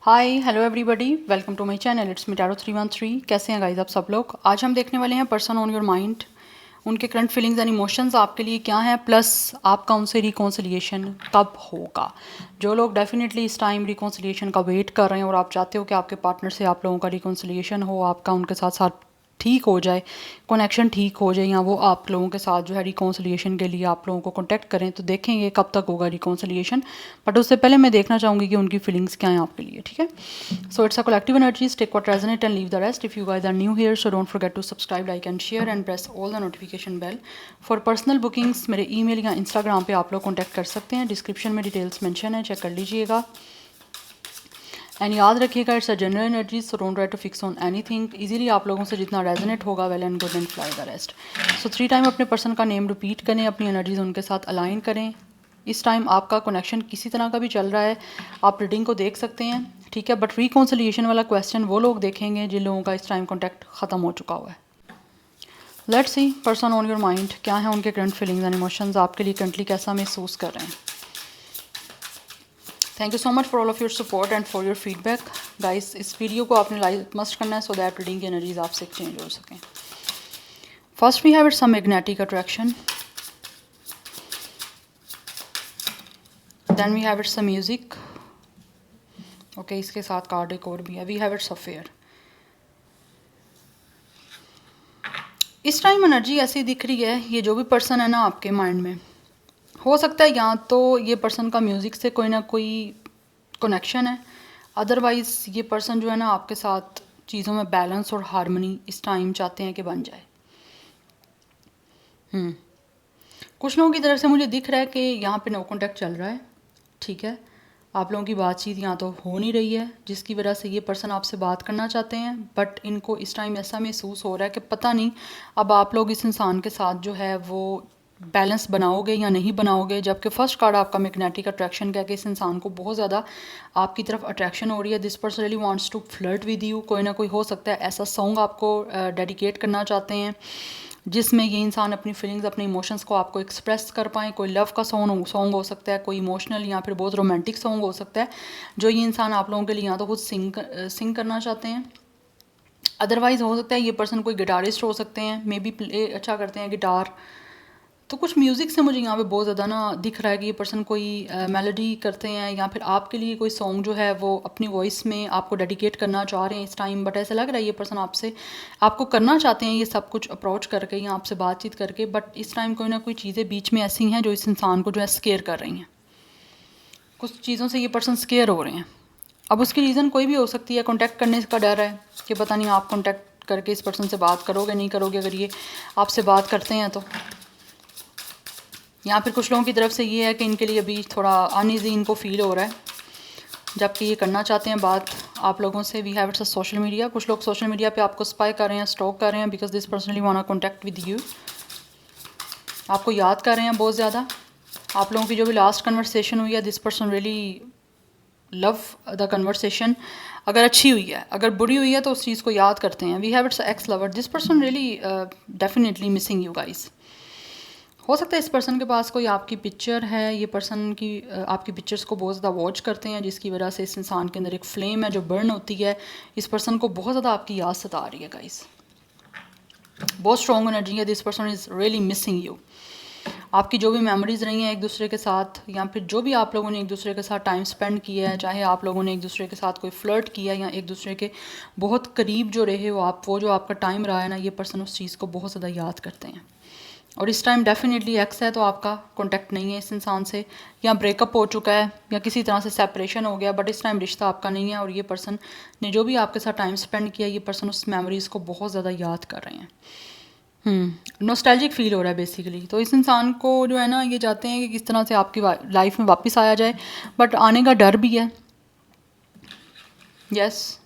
Hi hello everybody, welcome to my channel. It's me tarot 313। कैसे हैं guys आप सब लोग। आज हम देखने वाले हैं पर्सन ऑन योर माइंड, उनके करंट फीलिंग्स एंड इमोशंस आपके लिए क्या हैं, प्लस आपका उनसे रिकॉन्सिलिएशन कब होगा। जो लोग डेफिनेटली इस टाइम रिकॉन्सिलिएशन का वेट कर रहे हैं और आप चाहते हो कि आपके पार्टनर से आप लोगों का रिकॉन्सिलिएशन हो, आपका उनके साथ साथ ठीक हो जाए, कनेक्शन ठीक हो जाए, या वो आप लोगों के साथ जो है रिकॉन्सिलिएशन के लिए आप लोगों को कॉन्टैक्ट करें, तो देखेंगे कब तक होगा रिकॉन्सिलिएशन। बट उससे पहले मैं देखना चाहूँगी कि उनकी फीलिंग्स क्या हैं आपके लिए। ठीक है, so it's a collective energies, take what resonate and leave the rest. If you guys are new here, so don't forget to subscribe, like and share and press all the notification bell. For personal bookings मेरे email या Instagram पे आप लोग contact कर सकते हैं। Description में details mention है, चेक कर लीजिएगा। एंड याद रखिएगा, it's a general energy, so don't try to fix on anything. Easily आप लोगों से जितना रेजोनेट होगा, well and good and fly the rest. So 3 time अपने पर्सन का नेम रिपीट करें, अपनी एनर्जीज उनके साथ अलाइन करें। इस टाइम आपका कनेक्शन किसी तरह का भी चल रहा है, आप रीडिंग को देख सकते हैं। ठीक है, बट रिकॉन्सिलिएशन वाला क्वेश्चन वो लोग देखेंगे जिन लोगों का इस टाइम कॉन्टैक्ट ख़त्म हो चुका हुआ है। Let's see person on your mind, क्या है उनके करंट फीलिंग्स एंड इमोशंस आपके लिए करंटली कैसा महसूस कर रहे हैं। Thank you so much for all of your support and for your feedback. Guys, इस वीडियो को आपने लाइक मस्ट करना है सो दैट रीडिंग की एनर्जीज आपसे एक्सचेंज हो सकें। First we have it some magnetic attraction, then we have it some music. Okay, इसके साथ कार्ड एक और भी है, वी हैव इट्स अफेयर। इस टाइम एनर्जी ऐसी दिख रही है, ये जो भी पर्सन है ना आपके माइंड में, हो सकता है या तो ये पर्सन का म्यूज़िक से कोई ना कोई कनेक्शन है, अदरवाइज़ ये पर्सन जो है ना आपके साथ चीज़ों में बैलेंस और हार्मनी इस टाइम चाहते हैं कि बन जाए। कुछ लोगों की तरफ से मुझे दिख रहा है कि यहाँ पे नो कॉन्टैक्ट चल रहा है। ठीक है, आप लोगों की बातचीत यहाँ तो हो नहीं रही है, जिसकी वजह से ये पर्सन आपसे बात करना चाहते हैं, बट इनको इस टाइम ऐसा महसूस हो रहा है कि पता नहीं अब आप लोग इस इंसान के साथ जो है वो बैलेंस बनाओगे या नहीं बनाओगे। जबकि फर्स्ट कार्ड आपका मैग्नेटिक अट्रैक्शन का, कि इस इंसान को बहुत ज़्यादा आपकी तरफ अट्रैक्शन हो रही है। This person really wants to flirt with you. कोई ना कोई हो सकता है ऐसा सॉन्ग आपको डेडिकेट करना चाहते हैं जिसमें ये इंसान अपनी फीलिंग्स, अपने इमोशंस को आपको एक्सप्रेस कर पाएँ। कोई लव का सॉन्ग हो सकता है, कोई इमोशनल या फिर बहुत रोमांटिक सॉन्ग हो सकता है जो ये इंसान आप लोगों के लिए या तो खुद सिंग करना चाहते हैं। अदरवाइज़ हो सकता है ये पर्सन कोई गिटारिस्ट हो सकते हैं, मे बी प्ले अच्छा करते हैं गिटार। तो कुछ म्यूज़िक से मुझे यहाँ पे बहुत ज़्यादा ना दिख रहा है कि ये पर्सन कोई मेलोडी करते हैं, या फिर आपके लिए कोई सॉन्ग जो है वो अपनी वॉइस में आपको डेडिकेट करना चाह रहे हैं इस टाइम। बट ऐसा लग रहा है ये पर्सन आपको करना चाहते हैं ये सब कुछ अप्रोच करके या आपसे बातचीत करके, बट इस टाइम कोई ना कोई चीज़ें बीच में ऐसी हैं जो इस इंसान को जो है स्केयर कर रही हैं। कुछ चीज़ों से ये पर्सन स्केयर हो रहे हैं। अब उसकी रीज़न कोई भी हो सकती है। कॉन्टैक्ट करने का डर है कि पता नहीं आप कॉन्टैक्ट करके इस पर्सन से बात करोगे नहीं करोगे, अगर ये आपसे बात करते हैं तो। या फिर कुछ लोगों की तरफ से ये है कि इनके लिए अभी थोड़ा अनईजी इनको फील हो रहा है, जबकि ये करना चाहते हैं बात आप लोगों से। We have its social media. कुछ लोग सोशल मीडिया पे आपको स्पाई कर रहे हैं, स्टॉक कर रहे हैं, because this personally want contact with you. आपको याद कर रहे हैं बहुत ज़्यादा। आप लोगों की जो भी लास्ट कन्वर्सेशन हुई है, this person really love the conversation. अगर अच्छी हुई है, अगर बुरी हुई है तो उस चीज़ को याद करते हैं। We have its ex lover. This person really definitely missing you guys. हो सकता है इस पर्सन के पास कोई आपकी पिक्चर है, ये पर्सन की आपकी पिक्चर्स को बहुत ज़्यादा वॉच करते हैं, जिसकी वजह से इस इंसान के अंदर एक फ्लेम है जो बर्न होती है। इस पर्सन को बहुत ज़्यादा आपकी याद सता रही है गाइस। बहुत स्ट्रॉन्ग एनर्जी है। This person is really missing you. आपकी जो भी मेमोरीज़ रही हैं एक दूसरे के साथ, या फिर जो भी आप लोगों ने एक दूसरे के साथ टाइम स्पेंड किया है, चाहे आप लोगों ने एक दूसरे के साथ कोई फ्लर्ट किया है या एक दूसरे के बहुत करीब जो रहे हो आप, वो जो आपका टाइम रहा है ना, ये पर्सन उस चीज़ को बहुत ज़्यादा याद करते हैं। और इस टाइम डेफिनेटली एक्स है तो आपका कांटेक्ट नहीं है इस इंसान से, या ब्रेकअप हो चुका है या किसी तरह से सेपरेशन हो गया, बट इस टाइम रिश्ता आपका नहीं है। और ये पर्सन ने जो भी आपके साथ टाइम स्पेंड किया, ये पर्सन उस मेमोरीज़ को बहुत ज़्यादा याद कर रहे हैं। नॉस्टैल्जिक फील हो रहा है बेसिकली। तो इस इंसान को जो है ना, ये चाहते हैं कि किस तरह से आपकी लाइफ में वापस आया जाए, बट आने का डर भी है। यस,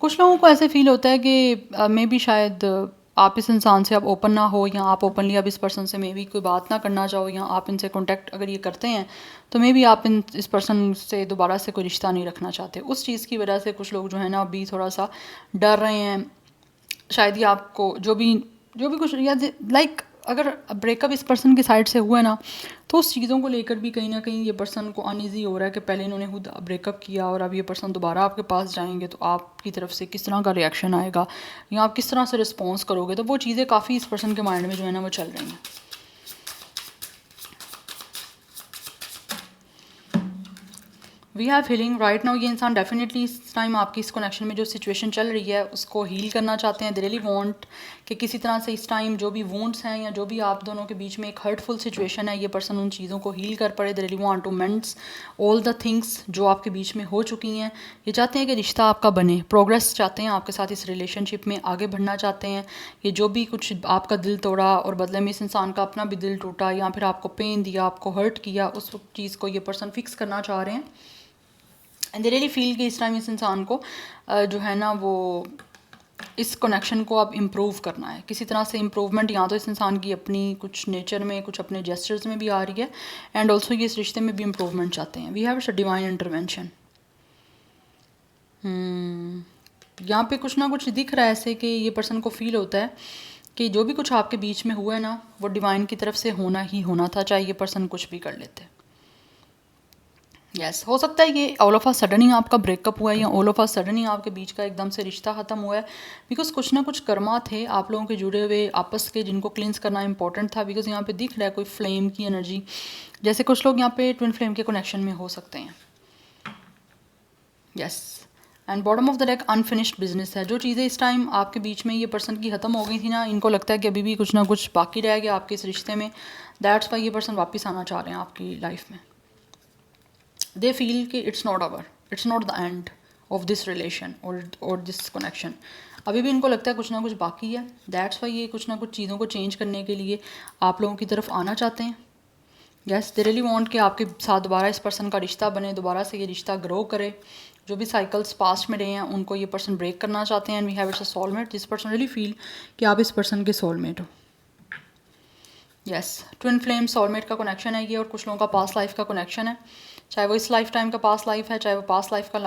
कुछ लोगों को ऐसे फील होता है कि मे बी शायद आप इस इंसान से अब ओपन ना हो, या आप ओपनली अब इस पर्सन से मे बी कोई बात ना करना चाहो, या आप इनसे कांटेक्ट अगर ये करते हैं तो मे बी आप इस पर्सन से दोबारा से कोई रिश्ता नहीं रखना चाहते। उस चीज़ की वजह से कुछ लोग जो है ना अभी थोड़ा सा डर रहे हैं। शायद ये आपको जो भी कुछ या लाइक अगर ब्रेकअप इस पर्सन की साइड से हुआ है ना, तो उस चीज़ों को लेकर भी कहीं ना कहीं ये पर्सन को अनईजी हो रहा है कि पहले इन्होंने खुद ब्रेकअप किया और अब ये पर्सन दोबारा आपके पास जाएंगे तो आपकी तरफ से किस तरह का रिएक्शन आएगा या आप किस तरह से रिस्पॉन्स करोगे। तो वो चीज़ें काफ़ी इस पर्सन के माइंड में जो है ना वो चल रही हैं। We have healing right now. ये इंसान डेफिनेटली इस टाइम आपकी इस कनेक्शन में जो सिचुएशन चल रही है उसको हील करना चाहते हैं। दे रियली वांट कि किसी तरह से इस टाइम जो भी वुंड्स हैं या जो भी आप दोनों के बीच में एक हर्टफुल सिचुएशन है, ये पर्सन उन चीज़ों को हील कर पड़े। They really want to mends all the things जो आपके बीच में हो चुकी हैं। ये चाहते हैं कि रिश्ता आपका बने, प्रोग्रेस चाहते हैं आपके साथ इस रिलेशनशिप में आगे बढ़ना चाहते हैं। ये जो भी कुछ आपका दिल तोड़ा और बदले में इस इंसान का अपना भी दिल टूटा या फिर आपको पेन दिया, आपको हर्ट किया, उस चीज़ को ये पर्सन फिक्स करना चाह रहे हैं। एंड दे रियली फील कि इस टाइम इस इंसान को जो है ना वो इस कनेक्शन को अब इम्प्रूव करना है। किसी तरह से इम्प्रूवमेंट या तो इस इंसान की अपनी कुछ नेचर में, कुछ अपने जेस्चर्स में भी आ रही है एंड ऑल्सो ये इस रिश्ते में भी इम्प्रूवमेंट चाहते हैं। We have a divine intervention. यहाँ पे कुछ ना कुछ दिख रहा है ऐसे कि ये पर्सन को फील होता है कि जो भी कुछ आपके बीच में हुआ है ना वो डिवाइन की तरफ से होना ही होना था, चाहे ये पर्सन कुछ भी कर लेते। यस हो सकता है ये ऑल ऑफ अ सडन ही आपका ब्रेकअप हुआ है या ऑल ऑफ अ सडन ही आपके बीच का एकदम से रिश्ता ख़त्म हुआ है। बिकॉज कुछ ना कुछ कर्मा थे आप लोगों के जुड़े हुए आपस के, जिनको क्लींस करना इंपॉर्टेंट था। बिकॉज यहाँ पे दिख रहा है कोई फ्लेम की एनर्जी, जैसे कुछ लोग यहाँ पे ट्विन फ्लेम के कनेक्शन में हो सकते हैं। Yes and bottom of the deck unfinished business है। जो चीज़ें इस टाइम आपके बीच में ये पर्सन की ख़त्म हो गई थी ना, इनको लगता है कि अभी भी कुछ ना कुछ बाकी रह गया आपके इस रिश्ते में। दैट्स वाई ये पर्सन वापस आना चाह रहे हैं आपकी लाइफ में। दे फील कि it's not the end of this relation और दिस कनेक्शन। अभी भी इनको लगता है कुछ ना कुछ बाकी है। दैट्स वाई ये कुछ ना कुछ चीज़ों को चेंज करने के लिए आप लोगों की तरफ आना चाहते हैं। यस दे रियली वांट कि आपके साथ दोबारा इस पर्सन का रिश्ता बने, दोबारा से ये रिश्ता ग्रो करे। जो भी साइकिल्स पास्ट में रहे हैं उनको ये पर्सन ब्रेक करना चाहते हैं। And we have it's a soulmate. This person really feel कि आप इस पर्सन के सोलमेट हो। यस ट्विन फ्लेम सोलमेट का कनेक्शन है ये, और कुछ लोगों का पास्ट लाइफ का कनेक्शन है। चाहे वो इस लाइफ टाइम का पास्ट लाइफ है, चाहे वो पास्ट लाइफ का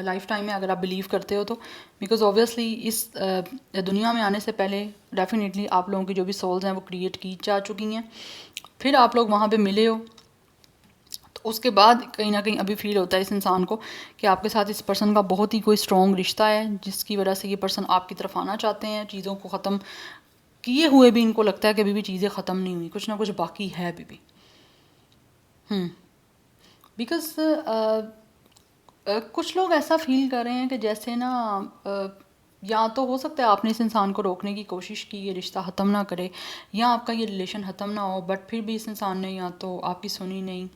लाइफ टाइम है, अगर आप बिलीव करते हो तो। बिकॉज ऑब्वियसली इस दुनिया में आने से पहले डेफिनेटली आप लोगों की जो भी सोल्स हैं वो क्रिएट की जा चुकी हैं, फिर आप लोग वहाँ पे मिले हो। तो उसके बाद कहीं ना कहीं अभी फील होता है इस इंसान को कि आपके साथ इस पर्सन का बहुत ही कोई स्ट्रॉन्ग रिश्ता है, जिसकी वजह से ये पर्सन आपकी तरफ आना चाहते हैं। चीज़ों को ख़त्म किए हुए भी इनको लगता है कि अभी भी चीज़ें ख़त्म नहीं हुई, कुछ ना कुछ बाकी है अभी भी। बिकॉज कुछ लोग ऐसा फील कर रहे हैं कि जैसे ना या तो हो सकता है आपने इस इंसान को रोकने की कोशिश की ये रिश्ता ख़त्म ना करे, या आपका ये रिलेशन ख़त्म ना हो, बट फिर भी इस इंसान ने या तो आपकी सुनी नहीं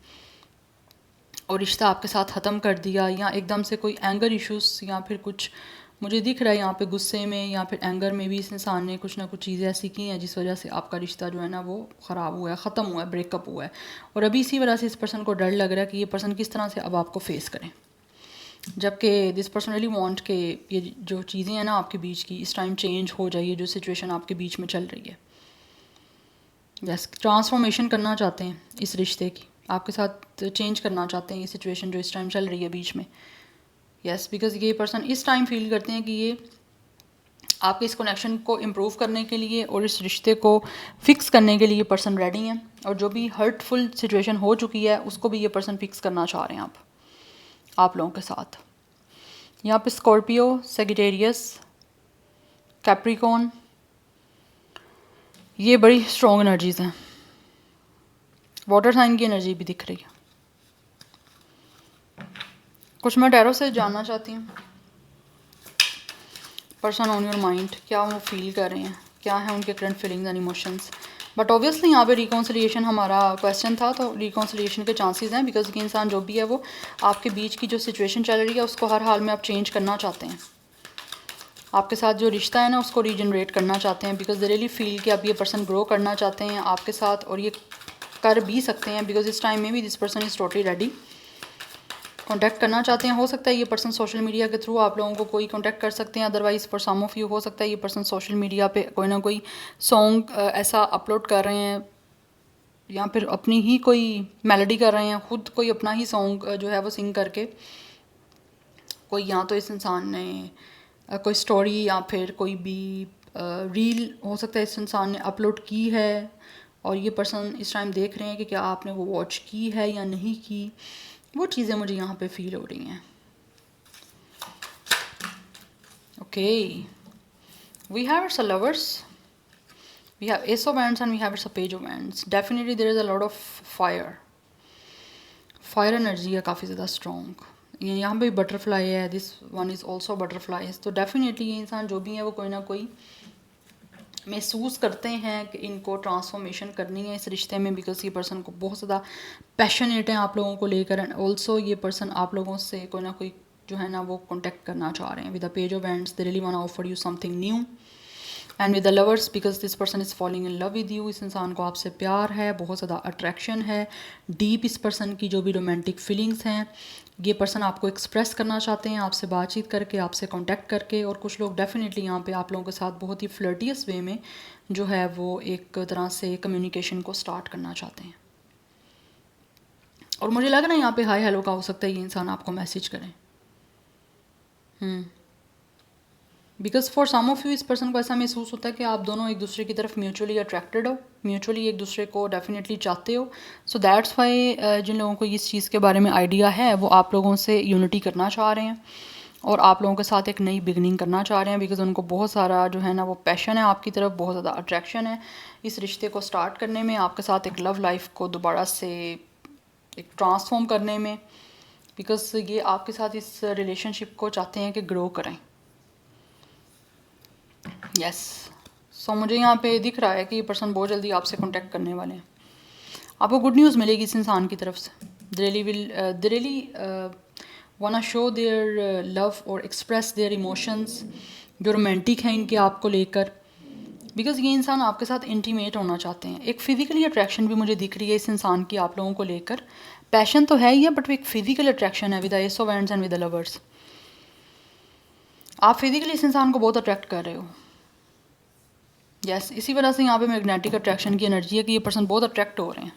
और रिश्ता आपके साथ ख़त्म कर दिया, या एकदम से कोई एंगर इश्यूज़ या फिर कुछ मुझे दिख रहा है यहाँ पे गुस्से में या फिर एंगर में भी इस इंसान ने कुछ ना कुछ चीज़ें ऐसी की हैं जिस वजह से आपका रिश्ता जो है ना वो ख़राब हुआ है, ख़त्म हुआ है, ब्रेकअप हुआ है। और अभी इसी वजह से इस पर्सन को डर लग रहा है कि ये पर्सन किस तरह से अब आपको फेस करें। जबकि दिस पर्सन रियली वांट के ये जो चीज़ें हैं ना आपके बीच की इस टाइम चेंज हो जाइए, जो सिचुएशन आपके बीच में चल रही है। यस ट्रांसफॉर्मेशन करना चाहते हैं इस रिश्ते की, आपके साथ चेंज करना चाहते हैं ये सिचुएशन जो इस टाइम चल रही है बीच में। यस बिकॉज ये पर्सन इस टाइम फील करते हैं कि ये आपके इस कनेक्शन को इम्प्रूव करने के लिए और इस रिश्ते को फिक्स करने के लिए पर्सन रेडी हैं, और जो भी हर्टफुल सिचुएशन हो चुकी है उसको भी ये पर्सन फिक्स करना चाह रहे हैं आप लोगों के साथ। यहाँ पे स्कॉर्पियो, सेजिटेरियस, कैप्रिकॉन, ये बड़ी स्ट्रॉन्ग एनर्जीज़ हैं। वाटर साइन की एनर्जी भी दिख रही है। कुछ मैं टैरो से जानना चाहती हूँ पर्सन ऑन योर माइंड, क्या वो फील कर रहे हैं, क्या है उनके current feelings and emotions. But obviously यहाँ पे रिकॉन्सिलिएशन हमारा क्वेश्चन था, तो रिकॉन्सिलिएशन के चांसेस हैं बिकॉज कि इंसान जो भी है वो आपके बीच की जो सिचुएशन चल रही है उसको हर हाल में आप चेंज करना चाहते हैं। आपके साथ जो रिश्ता है ना उसको रीजनरेट करना चाहते हैं बिकॉज दे रियली फील कि अब ये पर्सन ग्रो करना चाहते हैं आपके साथ, और ये कर भी सकते हैं बिकॉज इस टाइम में भी this person is totally ready. Contact करना चाहते हैं, हो सकता है ये पर्सन सोशल मीडिया के थ्रू आप लोगों को कोई कॉन्टैक्ट कर सकते हैं। Otherwise for some of you हो सकता है ये पर्सन सोशल मीडिया पे कोई ना कोई सॉन्ग ऐसा अपलोड कर रहे हैं, या फिर अपनी ही कोई मेलोडी कर रहे हैं, खुद कोई अपना ही सॉन्ग जो है वो सिंग करके कोई, या तो इस इंसान ने कोई स्टोरी या फिर कोई भी रील हो सकता है इस इंसान ने अपलोड की है और ये पर्सन इस टाइम देख रहे हैं कि क्या आपने वो वॉच की है या नहीं की। वो चीज़ें मुझे यहाँ पे फील हो रही हैं। Okay, we have it's a lovers, we have ace of hands and we have it's a page of hands. Definitely there is a lot of fire energy है काफ़ी ज़्यादा स्ट्रॉन्ग। ये यहाँ पे बटरफ्लाई है, this one is also butterfly. तो definitely ये इंसान जो भी है वो कोई ना कोई महसूस करते हैं कि इनको ट्रांसफॉर्मेशन करनी है इस रिश्ते में, बिकॉज ये पर्सन को बहुत ज़्यादा पैशनेट है आप लोगों को लेकर। एंड ऑल्सो ये पर्सन आप लोगों से कोई ना कोई जो है ना वो कॉन्टेक्ट करना चाह रहे हैं। With the page of hands they really want to offer you something new. And with the lovers because this person is falling in love with you. इस इंसान को आपसे प्यार है, बहुत ज़्यादा अट्रैक्शन है, डीप इस पर्सन की जो भी रोमांटिक फीलिंग्स हैं ये पर्सन आपको एक्सप्रेस करना चाहते हैं आपसे बातचीत करके, आपसे कांटेक्ट करके। और कुछ लोग डेफिनेटली यहाँ पे आप लोगों के साथ बहुत ही फ्लर्टियस वे में जो है वो एक तरह से कम्युनिकेशन को स्टार्ट करना चाहते हैं। और मुझे लग रहा है यहाँ पे हाय हेलो का हो सकता है ये इंसान आपको मैसेज करें। Because for some of you इस पर्सन को ऐसा महसूस होता है कि आप दोनों एक दूसरे की तरफ म्यूचुअली अट्रैक्टेड हो, म्यूचुअली एक दूसरे को डेफिनेटली चाहते हो। सो दैट्स वाई जिन लोगों को इस चीज़ के बारे में आइडिया है वो आप लोगों से यूनिटी करना चाह रहे हैं और आप लोगों के साथ एक नई बिगनिंग करना चाह रहे हैं। बिकॉज उनको बहुत सारा जो है ना वो पैशन है आपकी तरफ, बहुत ज़्यादा अट्रैक्शन है इस रिश्ते को स्टार्ट करने में, आपके साथ एक लव लाइफ को दोबारा से एक ट्रांसफॉर्म करने में। बिकॉज ये आपके साथ इस रिलेशनशिप को चाहते हैं कि ग्रो करें। यस, सो मुझे यहाँ पे दिख रहा है कि ये पर्सन बहुत जल्दी आपसे कांटेक्ट करने वाले हैं। आपको गुड न्यूज़ मिलेगी इस इंसान की तरफ से। दे रियली वाना शो देयर लव और एक्सप्रेस देयर इमोशंस जो रोमांटिक हैं इनके आपको लेकर। बिकॉज ये इंसान आपके साथ इंटीमेट होना चाहते हैं। एक फ़िज़िकली अट्रैक्शन भी मुझे दिख रही है इस इंसान की आप लोगों को लेकर। पैशन तो है ही है बट एक फ़िज़िकल अट्रैक्शन है with the S of hands and with the lovers. आप फिज़िकली इस इंसान को बहुत अट्रैक्ट कर रहे हो। यस, इसी वजह से यहाँ पे मैग्नेटिक अट्रैक्शन की एनर्जी है कि ये पर्सन बहुत अट्रैक्ट हो रहे हैं।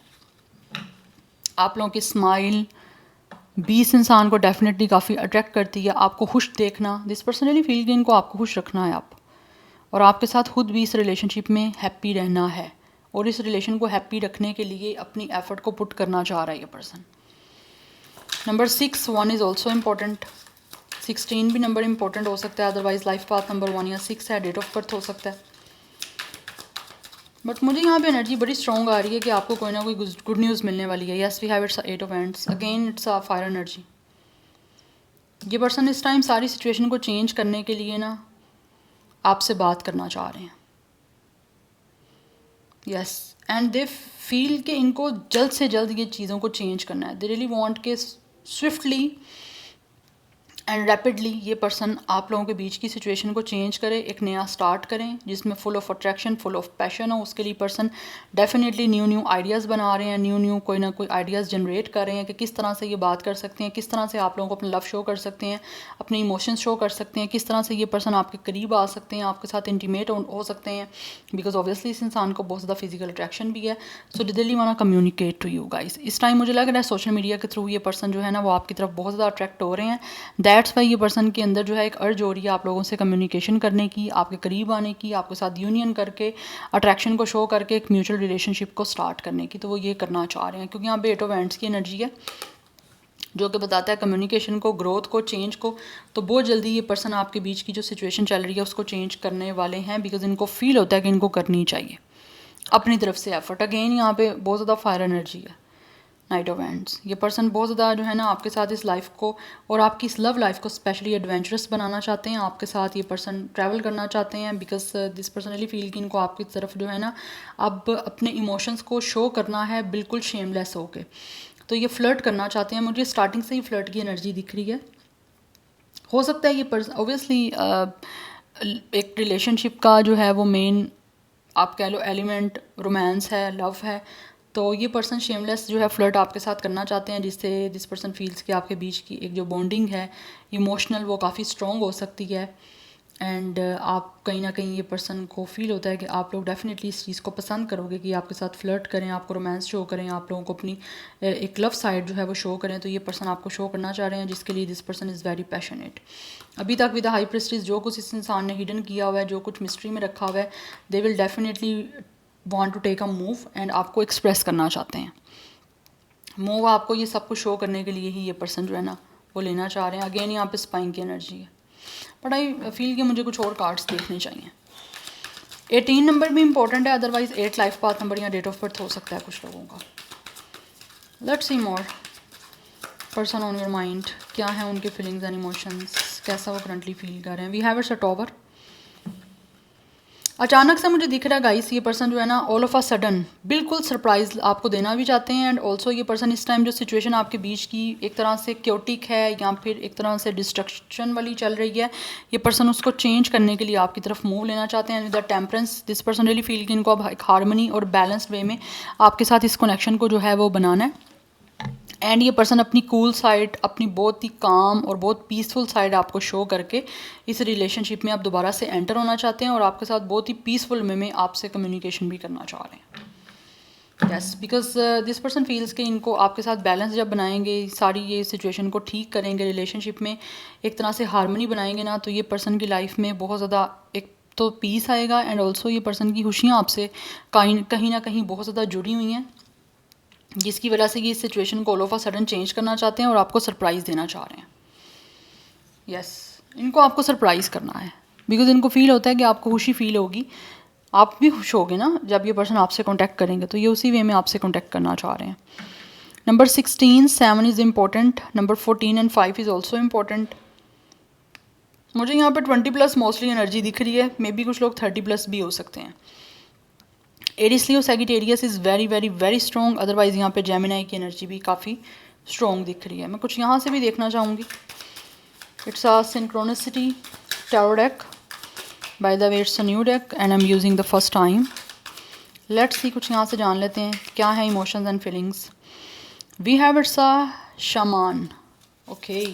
आप लोगों की स्माइल भी इस इंसान को डेफिनेटली काफ़ी अट्रैक्ट करती है। आपको खुश देखना, दिस पर्सन रियली फील कि इनको आपको खुश रखना है आप, और आपके साथ खुद भी इस रिलेशनशिप में हैप्पी रहना है और इस रिलेशन को हैप्पी रखने के लिए अपनी एफर्ट को पुट करना चाह रहा है ये person. Number 6 1 is also important. 16 भी नंबर इंपॉर्टेंट हो सकता है, अदरवाइज लाइफ पाथ नंबर 1 या 6 है, डेट ऑफ बर्थ हो सकता है। बट मुझे यहाँ पे एनर्जी बड़ी स्ट्रॉन्ग आ रही है कि आपको कोई ना कोई गुड न्यूज़ मिलने वाली है। Yes, we have its 8 of hands, again its a fire energy. ये पर्सन इस टाइम सारी सिचुएशन को चेंज करने के लिए ना आपसे बात करना चाह रहे हैं। यस, एंड दे फील कि इनको जल्द से जल्द ये चीज़ों को चेंज करना है। दे रियली वांट के स्विफ्टली एंड रैपिडली ये पर्सन आप लोगों के बीच की सिचुएशन को चेंज करे, एक नया स्टार्ट करें जिसमें full of attraction, full of passion हो। उसके लिए पर्सन डेफिनेटली न्यू आइडियाज़ बना रहे हैं, न्यू कोई ना कोई आइडियाज़ जनरेट कर रहे हैं कि किस तरह से ये बात कर सकते हैं, किस तरह से आप लोगों को अपना लव शो कर सकते हैं, अपने इमोशंस शो कर सकते हैं, किस तरह से ये पर्सन आपके करीब आ सकते हैं, आपके साथ इंटीमेट हो सकते हैं। बिकॉज ऑब्वियसली इस इंसान को बहुत ज़्यादा फिजिकल अट्रैक्शन भी है। सो डिडली वाना कम्युनिकेट टू यू गाइस। इस टाइम मुझे लग रहा है सोशल मीडिया के थ्रू ये पर्सन जो है ना वो आपकी तरफ बहुत ज़्यादा अट्रैक्ट हो रहे हैं। दैट्स वाई ये पर्सन के अंदर जो है एक अर्ज हो रही है आप लोगों से कम्युनिकेशन करने की, आपके करीब आने की, आपके साथ यूनियन करके, अट्रैक्शन को शो करके एक म्यूचुअल रिलेशनशिप को स्टार्ट करने की। तो वो ये करना चाह रहे हैं क्योंकि यहाँ पे 8 ऑफ हैंड्स की एनर्जी है जो कि बताता है कम्युनिकेशन को, ग्रोथ को, चेंज को। तो बहुत जल्दी ये पर्सन आपके बीच की जो सिचुएशन चल रही है उसको चेंज करने वाले हैं। बिकॉज इनको फील होता है कि इनको करनी चाहिए अपनी तरफ से एफर्ट। अगेन यहाँ पे बहुत ज़्यादा फायर एनर्जी है, नाइट ऑफ हैंड्स। ये पर्सन बहुत ज़्यादा जो है ना आपके साथ इस लाइफ को और आपकी इस लव लाइफ को स्पेशली एडवेंचरस बनाना चाहते हैं। आपके साथ ये पर्सन ट्रैवल करना चाहते हैं बिकॉज दिस पर्सनली फील कि इनको आपकी तरफ जो है ना अब अपने इमोशंस को शो करना है बिल्कुल शेमलेस होके। तो ये फ्लर्ट करना चाहते हैं। मुझे स्टार्टिंग से ही फ्लर्ट की एनर्जी दिख रही है। हो सकता है ये पर्सन ऑब्वियसली एक रिलेशनशिप का जो है वो मेन आप कह लो एलिमेंट रोमांस है, लव है। तो ये पर्सन शेमलेस जो है फ्लर्ट आपके साथ करना चाहते हैं जिससे दिस पर्सन फील्स कि आपके बीच की एक जो बॉन्डिंग है इमोशनल वो काफ़ी स्ट्रॉन्ग हो सकती है। एंड आप कहीं ना कहीं ये पर्सन को फील होता है कि आप लोग डेफिनेटली इस चीज़ को पसंद करोगे कि आपके साथ फ्लर्ट करें, आपको रोमांस शो करें, आप लोगों को अपनी एक लव साइड जो है वो शो करें। तो ये पर्सन आपको शो करना चाह रहे हैं, जिसके लिए this person is very passionate. अभी तक विद हाई प्रेस्टिज जो कुछ इस इंसान ने हिडन किया हुआ है, जो कुछ मिस्ट्री में रखा हुआ है, they will definitely want to take a move and आपको एक्सप्रेस करना चाहते हैं। मूव आपको ये सब कुछ शो करने के लिए ही ये पर्सन जो है ना वो लेना चाह रहे हैं। अगेन यहाँ पे स्पाइंग की एनर्जी है, बट आई फील कि मुझे कुछ और कार्ड्स देखने चाहिए। 18 नंबर भी इंपॉर्टेंट है, अदरवाइज 8 लाइफ पाथ नंबर या डेट ऑफ बर्थ हो सकता है कुछ लोगों का। Let's see more person on your mind, क्या है उनके फीलिंग्स एंड इमोशंस, कैसा वो करंटली फील कर रहे हैं। We have it's a tower. अचानक से मुझे दिख रहा है गाइस, ये पर्सन जो है ना ऑल ऑफ अ सडन बिल्कुल सरप्राइज आपको देना भी चाहते हैं। एंड ऑल्सो ये पर्सन इस टाइम जो सिचुएशन आपके बीच की एक तरह से क्योटिक है या फिर एक तरह से डिस्ट्रक्शन वाली चल रही है, ये पर्सन उसको चेंज करने के लिए आपकी तरफ मूव लेना चाहते हैं। With the temperance this person really feel कि इनको अब एक हारमनी और बैलेंस्ड वे में आपके साथ इस कनेक्शन को जो है वो बनाना है। एंड ये पर्सन अपनी कूल साइड, अपनी बहुत ही काम और बहुत पीसफुल साइड आपको शो करके इस रिलेशनशिप में आप दोबारा से एंटर होना चाहते हैं और आपके साथ बहुत ही पीसफुल वे में आपसे कम्युनिकेशन भी करना चाह रहे हैं। Yes, because this person feels कि इनको आपके साथ बैलेंस जब बनाएंगे, सारी ये सिचुएशन को ठीक करेंगे, रिलेशनशिप में एक तरह से हारमनी बनाएंगे ना, तो ये पर्सन की लाइफ में बहुत ज़्यादा एक तो पीस आएगा। एंड ऑल्सो ये पर्सन की खुशियाँ आपसे कहीं ना कहीं बहुत ज़्यादा जुड़ी हुई हैं, जिसकी वजह से ये इस सिचुएशन को all of a sudden change करना चाहते हैं और आपको सरप्राइज़ देना चाह रहे हैं। यस, इनको आपको सरप्राइज़ करना है, बिकॉज इनको फील होता है कि आपको खुशी फील होगी, आप भी खुश होगे ना जब ये पर्सन आपसे कांटेक्ट करेंगे, तो ये उसी वे में आपसे कांटेक्ट करना चाह रहे हैं। Number 16, 7 is important. Number 14 and 5 is also important. मुझे यहाँ पे 20+ मोस्टली एनर्जी दिख रही है, मे बी कुछ लोग 30+ भी हो सकते हैं। Aries Leo Sagittarius is very very very strong, otherwise यहाँ पे जेमिनाई की एनर्जी भी काफ़ी स्ट्रॉन्ग दिख रही है। मैं कुछ यहाँ से भी देखना चाहूँगी। It's a synchronicity tarot deck, by the way it's a new deck and I am using the first time. Let's see, कुछ यहाँ से जान लेते हैं क्या है emotions and feelings. We have it's a shaman. Okay,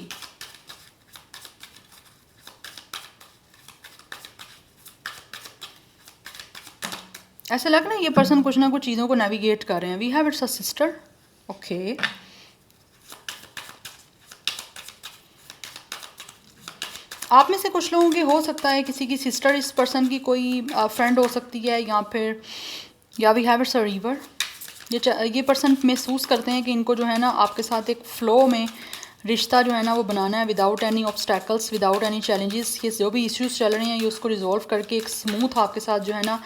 ऐसे लग रहा है ये पर्सन कुछ ना कुछ चीज़ों को नेविगेट कर रहे हैं। We have it's a sister. Okay, आप में से कुछ लोगों की हो सकता है किसी की सिस्टर इस पर्सन की कोई फ्रेंड हो सकती है, या we have it's a river. ये पर्सन महसूस करते हैं कि इनको जो है ना आपके साथ एक फ़्लो में रिश्ता जो है ना वो बनाना है, without any obstacles, without any challenges. ये जो भी इश्यूज चल रहे हैं ये उसको रिजॉल्व करके एक स्मूथ आपके साथ जो है ना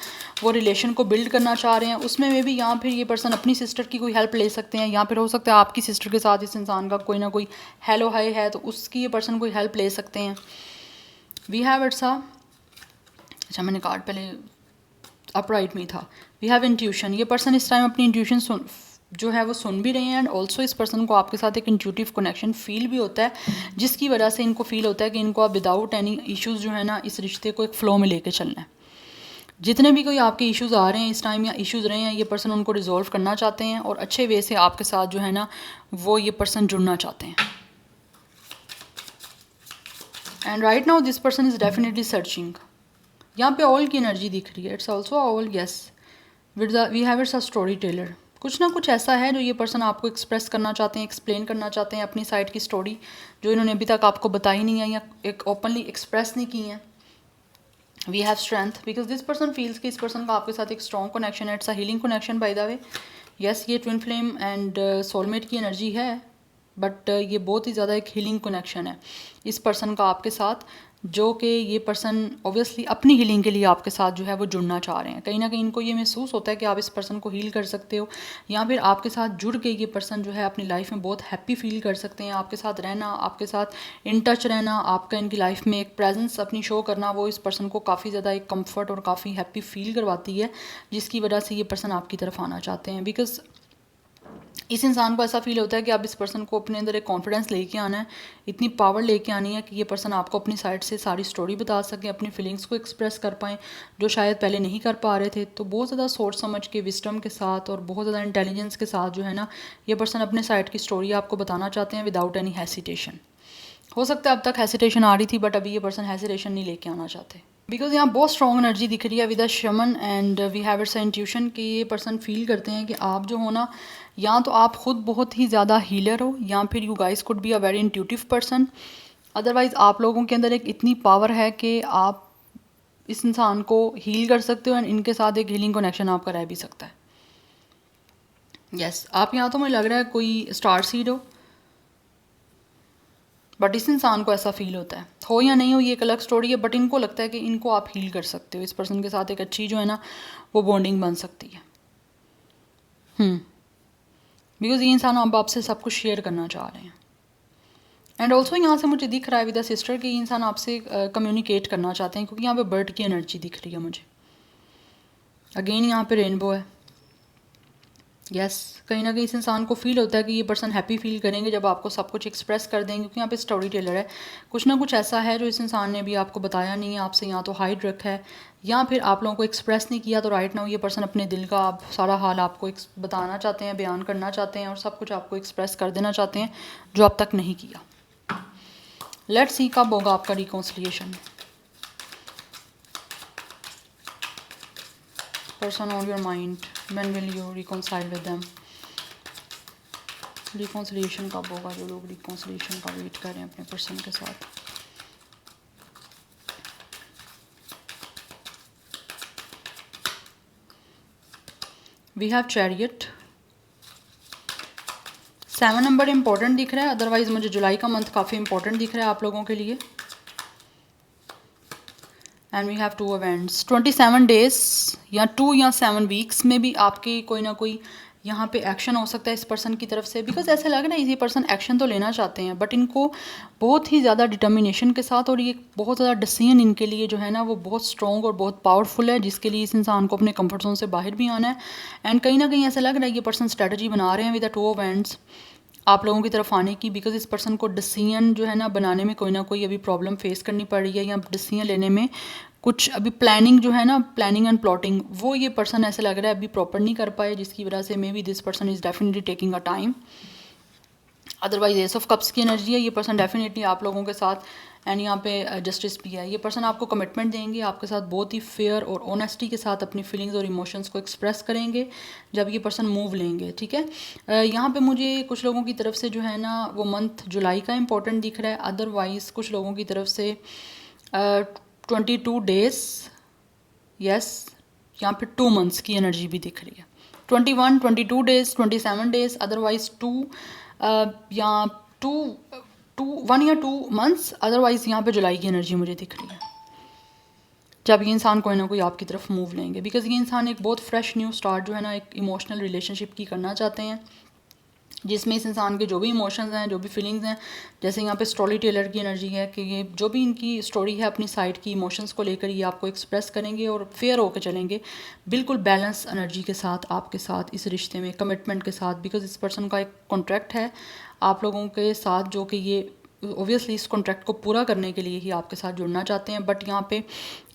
वो रिलेशन को बिल्ड करना चाह रहे हैं। उसमें में भी यहाँ फिर ये पर्सन अपनी सिस्टर की कोई हेल्प ले सकते हैं, या फिर हो सकता है आपकी सिस्टर के साथ इस इंसान का कोई ना कोई हेलो हाय है, तो उसकी ये पर्सन कोई हेल्प ले सकते हैं। वी हैव इट्स अ, अच्छा मैंने कार्ड पहले अपराइट में ही था। We have intuition. ये पर्सन इस टाइम अपनी इंट्यूशन जो है वो सुन भी रहे हैं, एंड ऑल्सो इस पर्सन को आपके साथ एक इंट्यूटिव कनेक्शन फील भी होता है, जिसकी वजह से इनको फील होता है कि इनको आप विदाउट एनी इश्यूज़ जो है ना इस रिश्ते को एक फ़्लो में लेके चलना है। जितने भी कोई आपके इश्यूज़ आ रहे हैं इस टाइम या इश्यूज़ रहे हैं, ये पर्सन उनको रिजॉल्व करना चाहते हैं और अच्छे वे से आपके साथ जो है ना वो ये पर्सन जुड़ना चाहते हैं। And right now this person is definitely searching. यहाँ पे ऑल की एनर्जी दिख रही है। Its also all, yes, with we have it's a story teller. कुछ ना कुछ ऐसा है जो ये पर्सन आपको एक्सप्रेस करना चाहते हैं, एक्सप्लेन करना चाहते हैं अपनी साइड की स्टोरी, जो इन्होंने अभी तक आपको बताई नहीं है या एक ओपनली एक्सप्रेस नहीं की है। We have strength, because this person feels कि इस पर्सन का आपके साथ एक स्ट्रॉन्ग कनेक्शन है। Its a healing connection by the way. Yes, ये ट्विन फ्लेम एंड सोलमेट की एनर्जी है, बट ये बहुत ही ज़्यादा एक हीलिंग कनेक्शन है इस पर्सन का आपके साथ, जो कि ये पर्सन ऑब्वियसली अपनी हीलिंग के लिए आपके साथ जो है वो जुड़ना चाह रहे हैं। कहीं ना कहीं इनको ये महसूस होता है कि आप इस पर्सन को हील कर सकते हो, या फिर आपके साथ जुड़ के ये पर्सन जो है अपनी लाइफ में बहुत हैप्पी फील कर सकते हैं। आपके साथ रहना, आपके साथ इन टच रहना, आपका इनकी लाइफ में एक प्रेजेंस अपनी शो करना, वो इस पर्सन को काफ़ी ज़्यादा एक कम्फर्ट और काफ़ी हैप्पी फील करवाती है, जिसकी वजह से ये पर्सन आपकी तरफ आना चाहते हैं। बिकॉज इस इंसान को ऐसा फील होता है कि आप इस पर्सन को अपने अंदर एक कॉन्फिडेंस लेके आना है, इतनी पावर लेके आनी है कि ये पर्सन आपको अपनी साइड से सारी स्टोरी बता सके, अपनी फीलिंग्स को एक्सप्रेस कर पाएँ जो शायद पहले नहीं कर पा रहे थे। तो बहुत ज़्यादा सोच समझ के, विस्डम के साथ और बहुत ज़्यादा इंटेलिजेंस के साथ जो है ना ये पर्सन अपने साइड की स्टोरी आपको बताना चाहते हैं विदाउट एनी हेसिटेशन। हो सकता है अब तक हेसिटेशन आ रही थी, बट अभी ये पर्सन हेसिटेशन नहीं लेके आना चाहते, बिकॉज यहाँ बहुत स्ट्रॉन्ग एनर्जी दिख रही है with a shaman and we have its intuition कि ये पर्सन फील करते हैं कि आप जो हो ना, या तो आप खुद बहुत ही ज़्यादा हीलर हो, या फिर you guys could be a very intuitive person. Otherwise आप लोगों के अंदर एक इतनी पावर है कि आप इस इंसान को हील कर सकते हो एंड इनके साथ एक हीलिंग कनेक्शन आपका रह भी सकता है। यस आप यहाँ तो मुझे लग रहा है कोई स्टार सीड हो, बट इस इंसान को ऐसा फील होता है, हो या नहीं हो ये एक अलग स्टोरी है, बट इनको लगता है कि इनको आप हील कर सकते हो, इस पर्सन के साथ एक अच्छी जो है ना वो बॉन्डिंग बन सकती है। बिकॉज ये इंसान अब आपसे सब कुछ शेयर करना चाह रहे हैं। एंड ऑल्सो यहाँ से मुझे दिख रहा है विद द सिस्टर कि ये इंसान आपसे कम्युनिकेट करना चाहते हैं, क्योंकि यहाँ पे बर्ड की एनर्जी दिख रही है मुझे। अगेन यहाँ पे रेनबो है। यस कहीं ना कहीं इस इंसान को फील होता है कि ये पर्सन हैप्पी फील करेंगे जब आपको सब कुछ एक्सप्रेस कर देंगे, क्योंकि यहाँ पे स्टोरी टेलर है। कुछ ना कुछ ऐसा है जो इस इंसान ने भी आपको बताया नहीं है, आपसे या तो हाइड रखा है या फिर आप लोगों को एक्सप्रेस नहीं किया। तो राइट नाउ ये पर्सन अपने दिल का आप सारा हाल आपको बताना चाहते हैं, बयान करना चाहते हैं और सब कुछ आपको एक्सप्रेस कर देना चाहते हैं जो अब तक नहीं किया। लेट्स सी कब होगा आपका reconciliation. Person on your mind, when will you reconcile with them. Reconciliation कब होगा, जो लोग रिकॉन्सिलिएशन का वेट कर रहे हैं अपने पर्सन के साथ। We have chariot. 7 number important दिख रहा है, अदरवाइज मुझे जुलाई का मंथ काफ़ी इंपॉर्टेंट दिख रहा है आप लोगों के लिए। And we have 2 events. 27 days या 2 या 7 वीक्स में भी आपके कोई ना कोई यहाँ पे एक्शन हो सकता है इस पर्सन की तरफ से, बिकॉज ऐसा लग रहा है ये पर्सन एक्शन तो लेना चाहते हैं, बट इनको बहुत ही ज़्यादा डिटर्मिनेशन के साथ और ये बहुत ज़्यादा डिसीजन इनके लिए जो है ना वो बहुत स्ट्रॉन्ग और बहुत पावरफुल है, जिसके लिए इस इंसान को अपने कंफर्ट जोन से बाहर भी आना है। एंड कहीं ना कहीं ऐसा लग रहा है ये पर्सन स्ट्रेटजी बना रहे हैं विद द 2 इवेंट्स आप लोगों की तरफ आने की, बिकॉज इस पर्सन को डिसीजन जो है ना बनाने में कोई ना कोई अभी प्रॉब्लम फेस करनी पड़ रही है, या डिसीजन लेने में कुछ अभी प्लानिंग जो है ना, प्लानिंग एंड प्लॉटिंग, वो ये पर्सन ऐसा लग रहा है अभी प्रॉपर नहीं कर पाए, जिसकी वजह से may be this person is definitely taking a time. Otherwise S of cups की एनर्जी है, ये पर्सन डेफिनेटली आप लोगों के साथ, एंड यहाँ पे जस्टिस भी है। ये पर्सन आपको कमिटमेंट देंगे, आपके साथ बहुत ही फेयर और ऑनेस्टी के साथ अपनी फीलिंग्स और इमोशंस को एक्सप्रेस करेंगे जब ये पर्सन मूव लेंगे, ठीक है। यहाँ पे मुझे कुछ लोगों की तरफ से जो है ना वो मंथ जुलाई का इंपॉर्टेंट दिख रहा है, अदरवाइज कुछ लोगों की तरफ से 22 डेज, यस यहाँ पे 2 मंथ्स की एनर्जी भी दिख रही है। 21, 22 डेज, 27 डेज, अदरवाइज 2 या 1 या 2 मंथ्स, अदरवाइज यहाँ पे जुलाई की एनर्जी मुझे दिख रही है जब ये इंसान कोई ना कोई आपकी तरफ मूव लेंगे, बिकॉज ये इंसान एक बहुत फ्रेश न्यू स्टार्ट जो है ना एक इमोशनल रिलेशनशिप की करना चाहते हैं, जिसमें इस इंसान के जो भी इमोशंस हैं, जो भी फीलिंग्स हैं, जैसे यहाँ पे स्टोरी टेलर की एनर्जी है कि ये जो भी इनकी स्टोरी है अपनी साइड की इमोशंस को लेकर ये आपको एक्सप्रेस करेंगे और फेयर होकर चलेंगे, बिल्कुल बैलेंस एनर्जी के साथ आपके साथ इस रिश्ते में, कमिटमेंट के साथ, बिकॉज इस पर्सन का एक कॉन्ट्रैक्ट है आप लोगों के साथ, जो कि ये ओबियसली इस कॉन्ट्रैक्ट को पूरा करने के लिए ही आपके साथ जुड़ना चाहते हैं। बट यहाँ पे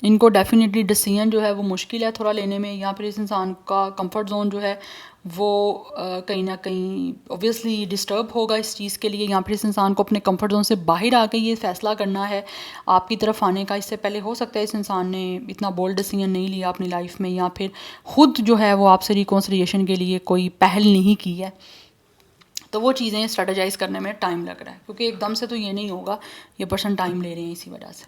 इनको डेफिनेटली डिसीजन जो है वो मुश्किल है थोड़ा लेने में, या फिर इस इंसान का कंफर्ट जोन जो है वो कहीं ना कहीं ओबियसली डिस्टर्ब होगा इस चीज़ के लिए, या फिर इस इंसान को अपने कंफर्ट जोन से बाहर आके ये फैसला करना है आपकी तरफ आने का। इससे पहले हो सकता है इस इंसान ने इतना बोल्ड डिसीजन नहीं लिया अपनी लाइफ में, या फिर खुद जो है वो आपसे रिकॉन्सिलिएशन के लिए कोई पहल नहीं की है, तो वो चीज़ें स्ट्रेटजाइज करने में टाइम लग रहा है, क्योंकि एकदम से तो ये नहीं होगा, ये पर्सन टाइम ले रहे हैं इसी वजह से।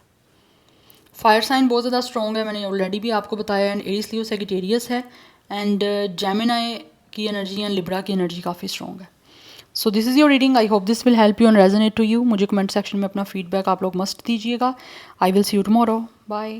फायर साइन बहुत ज़्यादा स्ट्रॉन्ग है, मैंने ऑलरेडी भी आपको बताया, एंड एरीज लियो सेजिटेरियस है, एंड जेमिनी की एनर्जी एंड लिब्रा की एनर्जी काफ़ी स्ट्रॉन्ग है। So this is your reading, I hope this will help you and resonate to you. मुझे कमेंट सेक्शन में अपना फीडबैक आप लोग मस्ट दीजिएगा। I will see you tomorrow, bye.